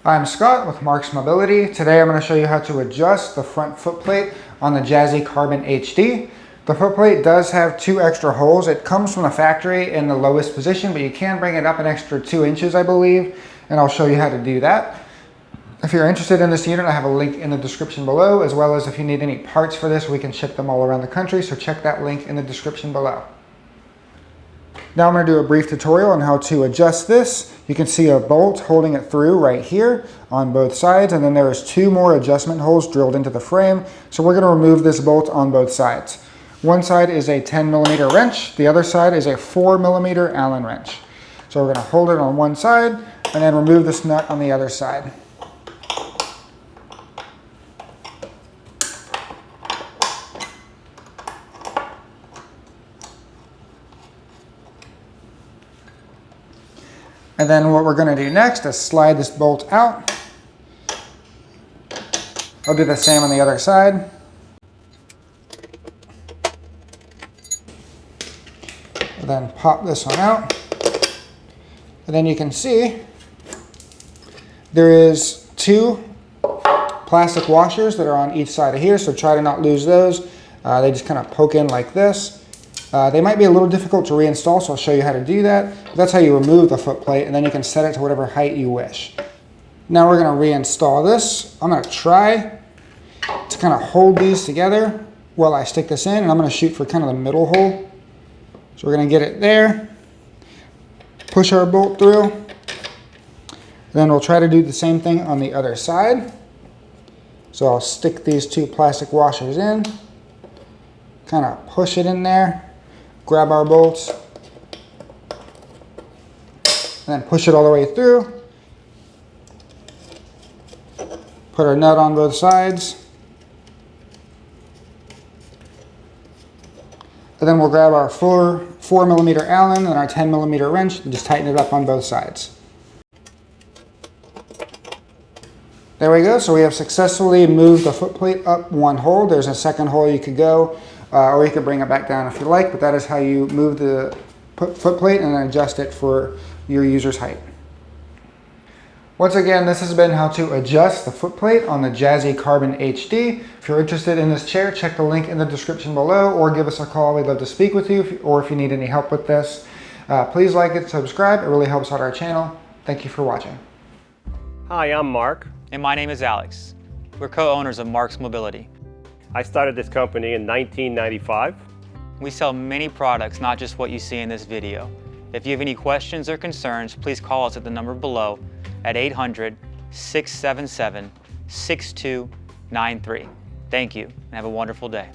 I'm Scott with Marc's Mobility. Today I'm going to show you how to adjust the front footplate on the Jazzy Carbon HD. The footplate does have 2 extra holes. It comes from the factory in the lowest position, but you can bring it up an extra 2 inches, I believe, and I'll show you how to do that. If you're interested in this unit, I have a link in the description below, as well as if you need any parts for this, we can ship them all around the country, so check that link in the description below. Now I'm going to do a brief tutorial on how to adjust this. You can see a bolt holding it through right here on both sides, and then there's 2 more adjustment holes drilled into the frame. So we're going to remove this bolt on both sides. One side is a 10mm wrench, the other side is a 4mm Allen wrench. So we're going to hold it on one side and then remove this nut on the other side. And then what we're going to do next is slide this bolt out. I'll do the same on the other side. And then pop this one out. And then you can see there is 2 plastic washers that are on each side of here, so try to not lose those. They just kind of poke in like this. They might be a little difficult to reinstall, so I'll show you how to do that. But that's how you remove the footplate, and then you can set it to whatever height you wish. Now we're going to reinstall this. I'm going to try to kind of hold these together while I stick this in, and I'm going to shoot for kind of the middle hole. So we're going to get it there, push our bolt through, then we'll try to do the same thing on the other side. So I'll stick these 2 plastic washers in, kind of push it in there, grab our bolts, and then push it all the way through. Put our nut on both sides. And then we'll grab our 4mm Allen and our 10mm wrench and just tighten it up on both sides. There we go. So we have successfully moved the footplate up 1 hole. There's a second hole you could go, or you could bring it back down if you like, but that is how you move the footplate and then adjust it for your user's height. Once again, this has been how to adjust the footplate on the Jazzy Carbon HD. If you're interested in this chair, check the link in the description below or give us a call. We'd love to speak with you, or if you need any help with this. Please like it, subscribe. It really helps out our channel. Thank you for watching. Hi, I'm Marc. And my name is Alex. We're co-owners of Marc's Mobility. I started this company in 1995. We sell many products, not just what you see in this video. If you have any questions or concerns, please call us at the number below at 800-677-6293. Thank you, and have a wonderful day.